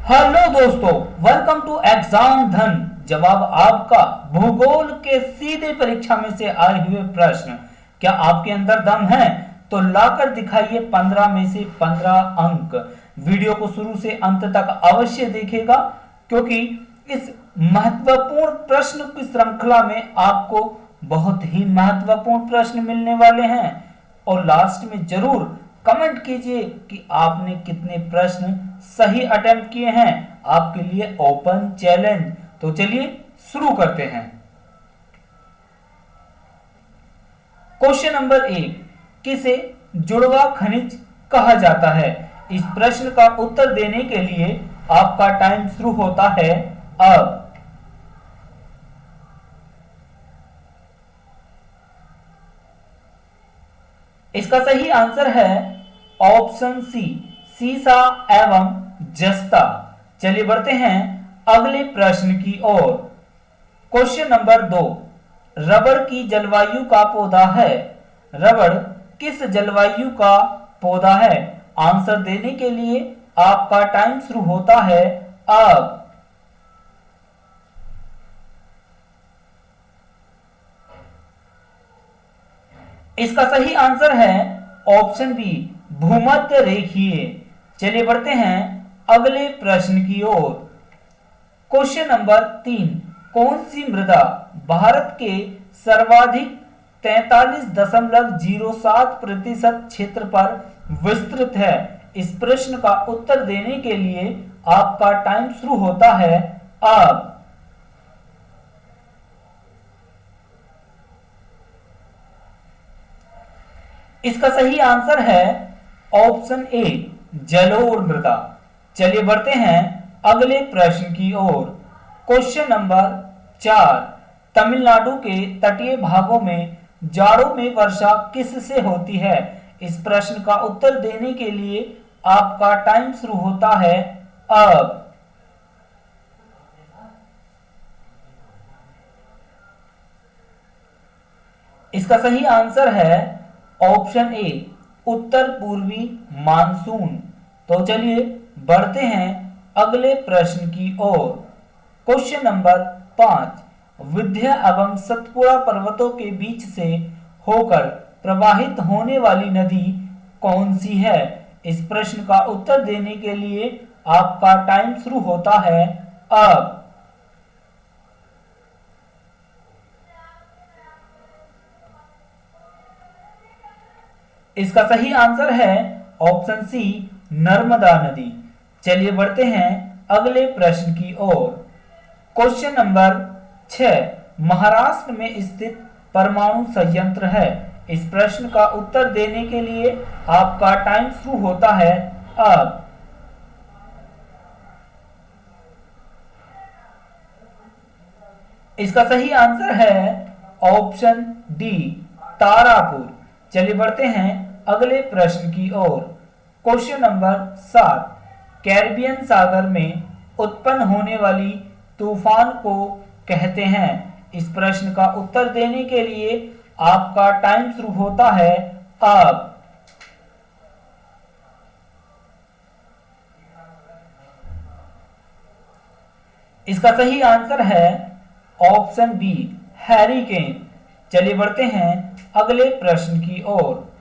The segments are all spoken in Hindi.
हेलो दोस्तों, वेलकम टू एग्जाम धन। जवाब आपका भूगोल के सीधे परीक्षा में से आए हुए प्रश्न। क्या आपके अंदर दम है? तो लाकर दिखाइए 15 में से 15 अंक। वीडियो को शुरू से अंत तक अवश्य देखेगा, क्योंकि इस महत्वपूर्ण प्रश्न की श्रृंखला में आपको बहुत ही महत्वपूर्ण प्रश्न मिलने वाले हैं। और लास्ट में जरूर कमेंट कीजिए कि आपने कितने प्रश्न सही अटेम्प्ट किए हैं। आपके लिए ओपन चैलेंज। तो चलिए शुरू करते हैं। क्वेश्चन नंबर 1, किसे जुड़वा खनिज कहा जाता है? इस प्रश्न का उत्तर देने के लिए आपका टाइम शुरू होता है अब। इसका सही आंसर है ऑप्शन सी, सीसा एवं जस्ता। चलिए बढ़ते हैं अगले प्रश्न की ओर। क्वेश्चन नंबर 2, रबड़ की जलवायु का पौधा है। रबड़ किस जलवायु का पौधा है? आंसर देने के लिए आपका टाइम शुरू होता है अब। इसका सही आंसर है ऑप्शन बी, भूमध्य रेखीय। चलिए बढ़ते हैं अगले प्रश्न की ओर। क्वेश्चन नंबर 3, कौन सी मृदा भारत के सर्वाधिक 43.07% क्षेत्र पर विस्तृत है? इस प्रश्न का उत्तर देने के लिए आपका टाइम शुरू होता है अब। इसका सही आंसर है ऑप्शन ए, जलोढ़ मृदा। चलिए बढ़ते हैं अगले प्रश्न की ओर। क्वेश्चन नंबर 4, तमिलनाडु के तटीय भागों में जाड़ों में वर्षा किससे होती है? इस प्रश्न का उत्तर देने के लिए आपका टाइम शुरू होता है अब। इसका सही आंसर है ऑप्शन ए, उत्तर पूर्वी मानसून। तो चलिए बढ़ते हैं अगले प्रश्न की ओर। क्वेश्चन नंबर 5, विंध्य एवं सतपुड़ा पर्वतों के बीच से होकर प्रवाहित होने वाली नदी कौन सी है? इस प्रश्न का उत्तर देने के लिए आपका टाइम शुरू होता है अब। इसका सही आंसर है ऑप्शन सी, नर्मदा नदी। चलिए बढ़ते हैं अगले प्रश्न की ओर। क्वेश्चन नंबर 6, महाराष्ट्र में स्थित परमाणु संयंत्र है। इस प्रश्न का उत्तर देने के लिए आपका टाइम शुरू होता है अब। इसका सही आंसर है ऑप्शन डी, तारापुर। चलिए बढ़ते हैं अगले प्रश्न की ओर। क्वेश्चन नंबर 7, कैरिबियन सागर में उत्पन्न होने वाली तूफान को कहते हैं? इस प्रश्न का उत्तर देने के लिए आपका टाइम शुरू होता है अब। इसका सही आंसर है ऑप्शन बी, हैरिकेन। चलिए बढ़ते हैं अगले प्रश्न की ओर।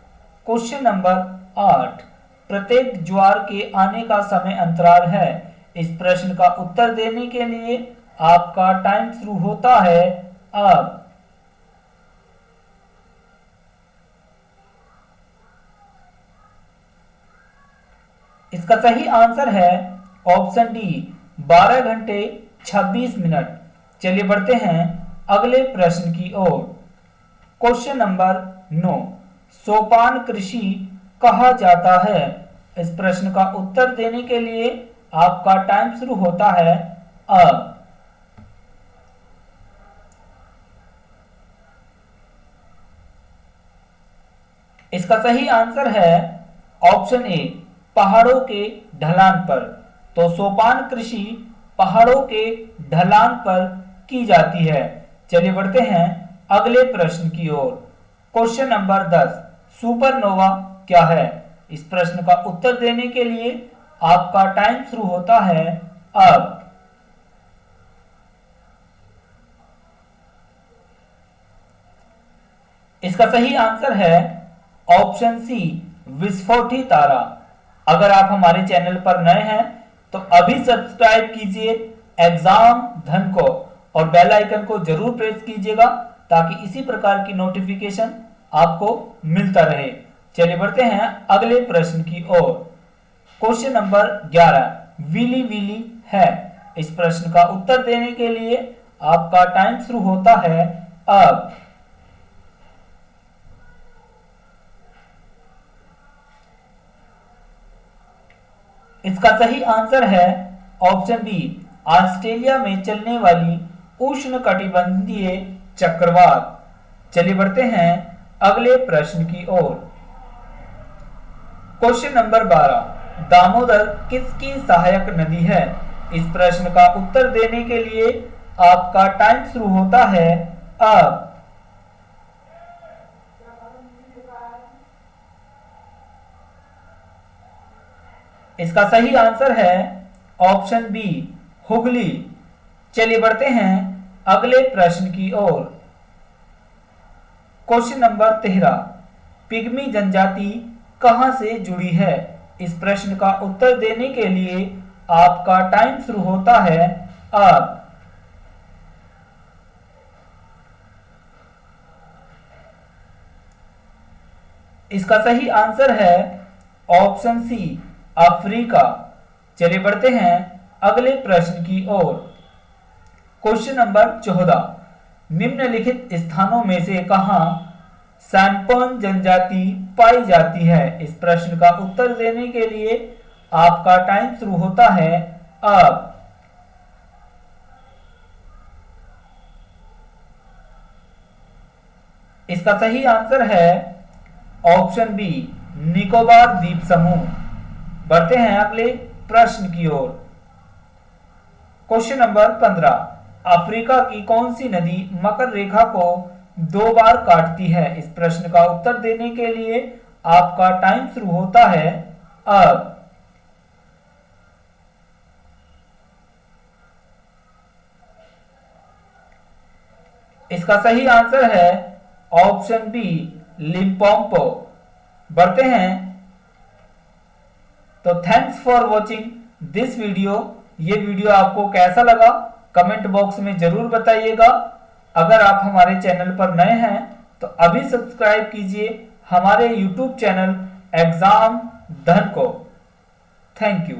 क्वेश्चन नंबर 8, प्रत्येक ज्वार के आने का समय अंतराल है। इस प्रश्न का उत्तर देने के लिए आपका टाइम शुरू होता है अब। इसका सही आंसर है ऑप्शन डी, 12 घंटे 26 मिनट। चलिए बढ़ते हैं अगले प्रश्न की ओर। क्वेश्चन नंबर 9, सोपान कृषि कहा जाता है? इस प्रश्न का उत्तर देने के लिए आपका टाइम शुरू होता है अब। इसका सही आंसर है ऑप्शन ए, पहाड़ों के ढलान पर। तो सोपान कृषि पहाड़ों के ढलान पर की जाती है। चलिए बढ़ते हैं अगले प्रश्न की ओर। क्वेश्चन नंबर 10, सुपरनोवा क्या है? इस प्रश्न का उत्तर देने के लिए आपका टाइम शुरू होता है अब इसका सही आंसर है ऑप्शन सी, विस्फोटी तारा। अगर आप हमारे चैनल पर नए हैं तो अभी सब्सक्राइब कीजिए एग्जाम धन को और बेल आइकन को जरूर प्रेस कीजिएगा ताकि इसी प्रकार की नोटिफिकेशन आपको मिलता रहे। चलिए बढ़ते हैं अगले प्रश्न की ओर। क्वेश्चन नंबर 11, विली विली है। इस प्रश्न का उत्तर देने के लिए आपका टाइम शुरू होता है अब। इसका सही आंसर है ऑप्शन बी, ऑस्ट्रेलिया में चलने वाली उष्णकटिबंधीय चक्रवात। चलिए बढ़ते हैं अगले प्रश्न की ओर। क्वेश्चन नंबर 12, दामोदर किसकी सहायक नदी है। इस प्रश्न का उत्तर देने के लिए आपका टाइम शुरू होता है अब। इसका सही आंसर है ऑप्शन बी, हुगली। चलिए बढ़ते हैं अगले प्रश्न की ओर। क्वेश्चन नंबर 13, पिग्मी जनजाति कहां से जुड़ी है। इस प्रश्न का उत्तर देने के लिए आपका टाइम शुरू होता है अब। इसका सही आंसर है ऑप्शन सी, अफ्रीका। चलिए बढ़ते हैं अगले प्रश्न की ओर। क्वेश्चन नंबर 14, निम्नलिखित स्थानों में से कहां सैम्पन जनजाति पाई जाती है। इस प्रश्न का उत्तर देने के लिए आपका टाइम शुरू होता है अब। इसका सही आंसर है ऑप्शन बी, निकोबार द्वीप समूह। बढ़ते हैं अगले प्रश्न की ओर। क्वेश्चन नंबर 15, अफ्रीका की कौन सी नदी मकर रेखा को 2 बार काटती है। इस प्रश्न का उत्तर देने के लिए आपका टाइम शुरू होता है अब। इसका सही आंसर है ऑप्शन बी, लिम्पोपो। बढ़ते हैं तो thanks for watching this video. ये वीडियो आपको कैसा लगा कमेंट बॉक्स में जरूर बताइएगा। अगर आप हमारे चैनल पर नए हैं तो अभी सब्सक्राइब कीजिए हमारे YouTube चैनल एग्जाम धन को। Thank you.